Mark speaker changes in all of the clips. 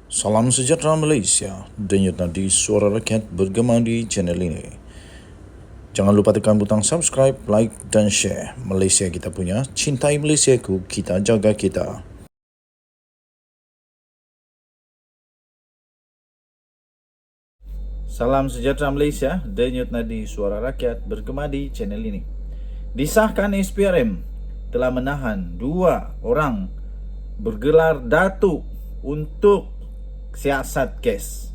Speaker 1: Salam sejahtera Malaysia, denyut nadi suara rakyat bergema di channel ini. Jangan lupa tekan butang subscribe, like dan share. Malaysia kita punya, cintai Malaysiaku, kita jaga kita. Salam sejahtera Malaysia, denyut nadi suara rakyat bergema di channel ini. Disahkan SPRM telah menahan 2 orang bergelar Datuk untuk siasat kes.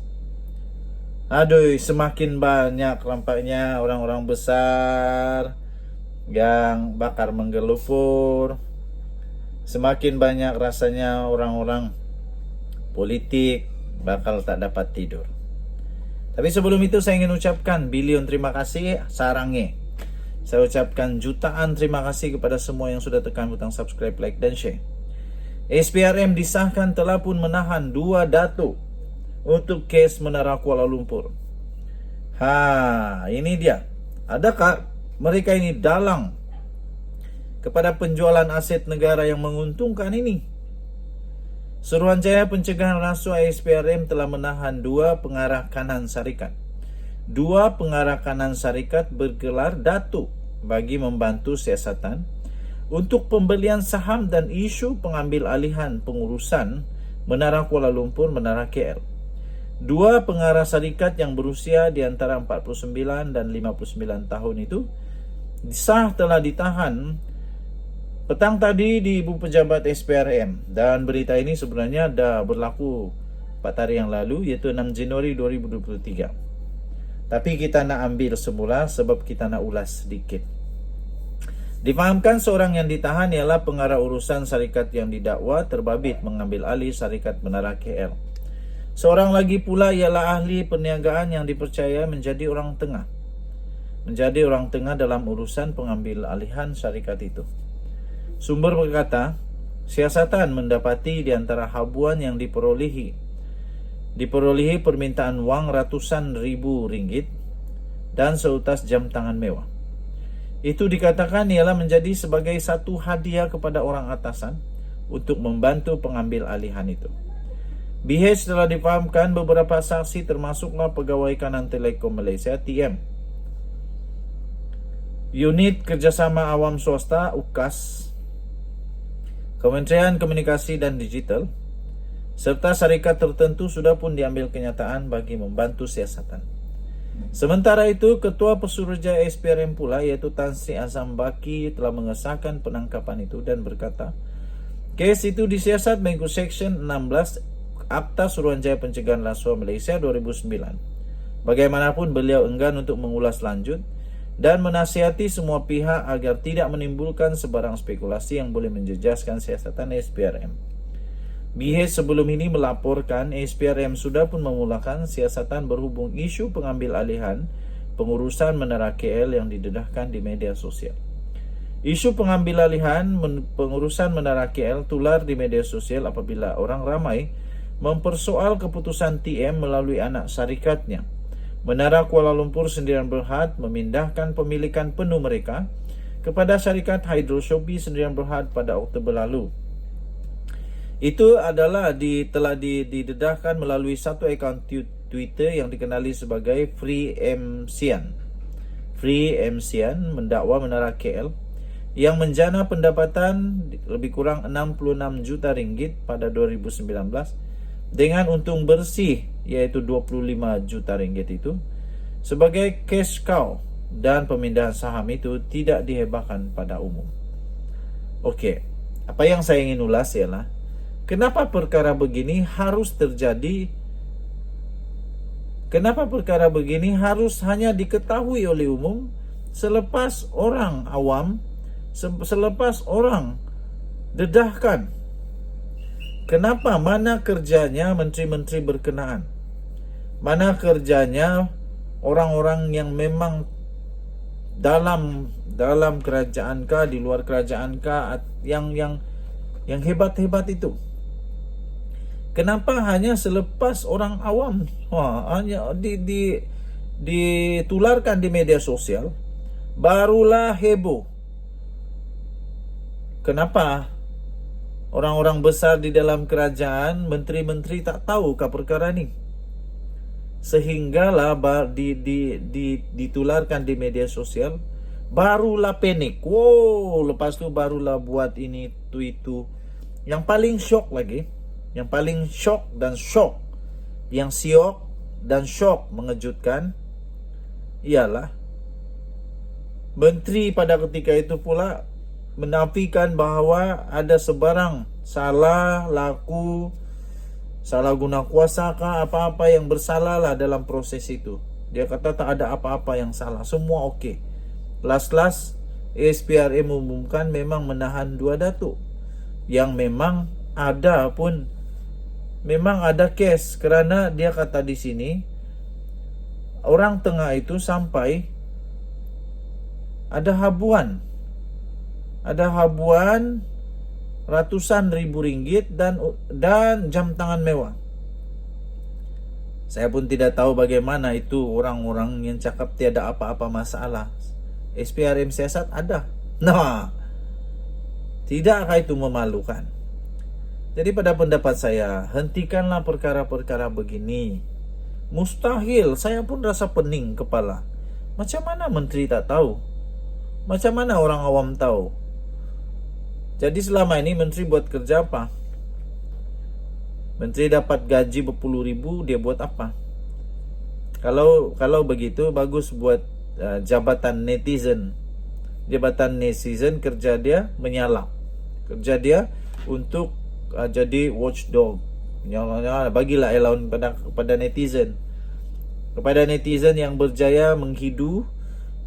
Speaker 1: Aduh, semakin banyak nampaknya orang-orang besar yang bakar menggelupur. Semakin banyak rasanya orang-orang politik bakal tak dapat tidur. Tapi sebelum itu saya ingin ucapkan bilion terima kasih sarange. Saya ucapkan jutaan terima kasih kepada semua yang sudah tekan butang subscribe, like dan share. SPRM disahkan telah pun menahan 2 datuk untuk kes Menara Kuala Lumpur. Ini dia. Adakah mereka ini dalang kepada penjualan aset negara yang menguntungkan ini? Suruhanjaya Pencegahan Rasuah SPRM telah menahan 2 pengarah kanan syarikat. 2 pengarah kanan syarikat bergelar datuk bagi membantu siasatan untuk pembelian saham dan isu pengambil alihan pengurusan Menara Kuala Lumpur, Menara KL. 2 pengarah syarikat yang berusia di antara 49 dan 59 tahun itu telah ditahan petang tadi di Ibu Pejabat SPRM, dan berita ini sebenarnya dah berlaku 4 hari yang lalu, iaitu 6 Januari 2023. Tapi kita nak ambil semula sebab kita nak ulas sedikit. Difahamkan seorang yang ditahan ialah pengarah urusan syarikat yang didakwa terbabit mengambil alih syarikat Menara KL. Seorang lagi pula ialah ahli perniagaan yang dipercaya menjadi orang tengah. Menjadi orang tengah dalam urusan pengambil alihan syarikat itu. Sumber berkata, siasatan mendapati di antara habuan yang diperolehi permintaan wang ratusan ribu ringgit dan seutas jam tangan mewah. Itu dikatakan ialah menjadi sebagai satu hadiah kepada orang atasan untuk membantu pengambil alihan itu. BH telah difahamkan beberapa saksi termasuklah Pegawai Kanan Telekom Malaysia TM, Unit Kerjasama Awam Swasta UKAS, Kementerian Komunikasi dan Digital, serta syarikat tertentu sudah pun diambil kenyataan bagi membantu siasatan. Sementara itu, Ketua Pesuruhjaya SPRM pula iaitu Tan Sri Azam Baki telah mengesahkan penangkapan itu dan berkata, kes itu disiasat mengikut Seksyen 16 Akta Suruhanjaya Pencegahan Rasuah Malaysia 2009. Bagaimanapun beliau enggan untuk mengulas lanjut dan menasihati semua pihak agar tidak menimbulkan sebarang spekulasi yang boleh menjejaskan siasatan SPRM. BH sebelum ini melaporkan SPRM sudah pun memulakan siasatan berhubung isu pengambil alihan pengurusan Menara KL yang didedahkan di media sosial. Isu pengambil alihan pengurusan Menara KL tular di media sosial apabila orang ramai mempersoal keputusan TM melalui anak syarikatnya, Menara Kuala Lumpur Sendirian Berhad, memindahkan pemilikan penuh mereka kepada syarikat Hydro Shopee Sendirian Berhad pada Oktober lalu. Itu adalah telah didedahkan melalui satu akaun Twitter yang dikenali sebagai Free MCian. Free MCian mendakwa Menara KL yang menjana pendapatan lebih kurang 66 juta ringgit pada 2019 dengan untung bersih iaitu 25 juta ringgit itu sebagai cash cow, dan pemindahan saham itu tidak dihebahkan pada umum. Okey, apa yang saya ingin ulas ialah kenapa perkara begini harus terjadi? Kenapa perkara begini harus hanya diketahui oleh umum selepas orang awam, selepas orang dedahkan? Kenapa? Mana kerjanya menteri-menteri berkenaan? Mana kerjanya orang-orang yang memang dalam kerajaan kah, di luar kerajaan kah, yang hebat-hebat itu? Kenapa hanya selepas orang awam hanya ditularkan di media sosial barulah heboh? Kenapa orang-orang besar di dalam kerajaan, menteri-menteri tak tahu ke perkara ni. Sehinggalah ditularkan di media sosial, barulah panik. Wow, lepas tu barulah buat ini itu. Yang paling syok lagi, yang paling syok dan syok, yang siok dan syok mengejutkan ialah menteri pada ketika itu pula menafikan bahawa ada sebarang salah laku, salah guna kuasa kah, apa-apa yang bersalah lah dalam proses itu. Dia kata tak ada apa-apa yang salah, semua okey. Last ASPRM mengumumkan memang menahan 2 datuk yang memang ada kes, kerana dia kata di sini orang tengah itu sampai ada habuan ratusan ribu ringgit dan jam tangan mewah. Saya pun tidak tahu bagaimana itu orang-orang yang cakap tiada apa-apa masalah. SPRM siasat ada. Nah, tidakkah itu memalukan? Jadi pada pendapat saya, hentikanlah perkara-perkara begini. Mustahil, saya pun rasa pening kepala. Macam mana menteri tak tahu? Macam mana orang awam tahu? Jadi selama ini menteri buat kerja apa? Menteri dapat gaji berpuluh ribu, dia buat apa? Kalau begitu bagus buat jabatan netizen. Jabatan netizen kerja dia menyalak. Kerja dia untuk jadi watchdog. Bagilah allowance kepada netizen. Kepada netizen yang berjaya menghidu,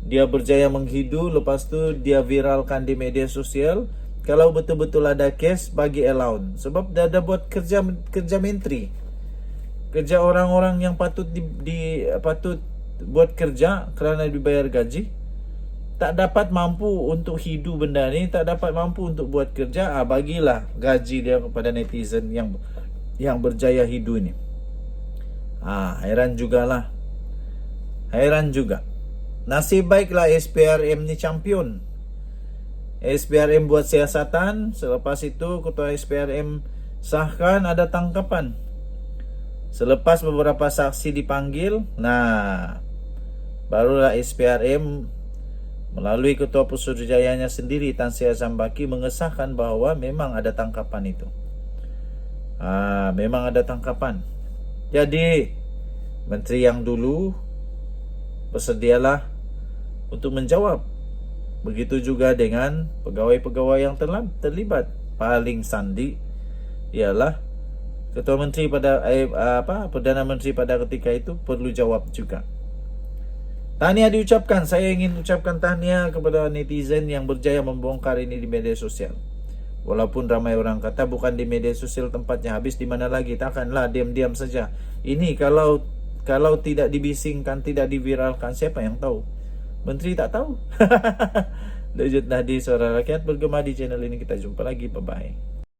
Speaker 1: dia berjaya menghidu, lepas tu dia viralkan di media sosial. Kalau betul-betul ada kes, bagi allowance. Sebab dia ada buat kerja menteri. Kerja orang-orang yang patut patut buat kerja kerana dibayar gaji, tak dapat mampu untuk hidu benda ni, tak dapat mampu untuk buat kerja, bagilah gaji dia kepada netizen yang berjaya hidu ni. Heran jugalah. Heran juga. Nasib baiklah SPRM ni champion. SPRM buat siasatan, selepas itu ketua SPRM sahkan ada tangkapan. Selepas beberapa saksi dipanggil, barulah SPRM melalui ketua Putrajayanya sendiri Tan Sri Azam Baki mengesahkan bahawa memang ada tangkapan itu. Memang ada tangkapan. Jadi menteri yang dulu bersedialah untuk menjawab. Begitu juga dengan pegawai-pegawai yang terlibat. Paling sandi ialah ketua menteri Perdana Menteri pada ketika itu perlu jawab juga. Tahniah diucapkan. Saya ingin ucapkan tahniah kepada netizen yang berjaya membongkar ini di media sosial. Walaupun ramai orang kata bukan di media sosial tempatnya, habis di mana lagi? Takkanlah diam-diam saja. Ini kalau tidak dibisingkan, tidak diviralkan, siapa yang tahu? Menteri tak tahu. Lanjut Nadi, Suara Rakyat bergema di channel ini. Kita jumpa lagi. Bye-bye.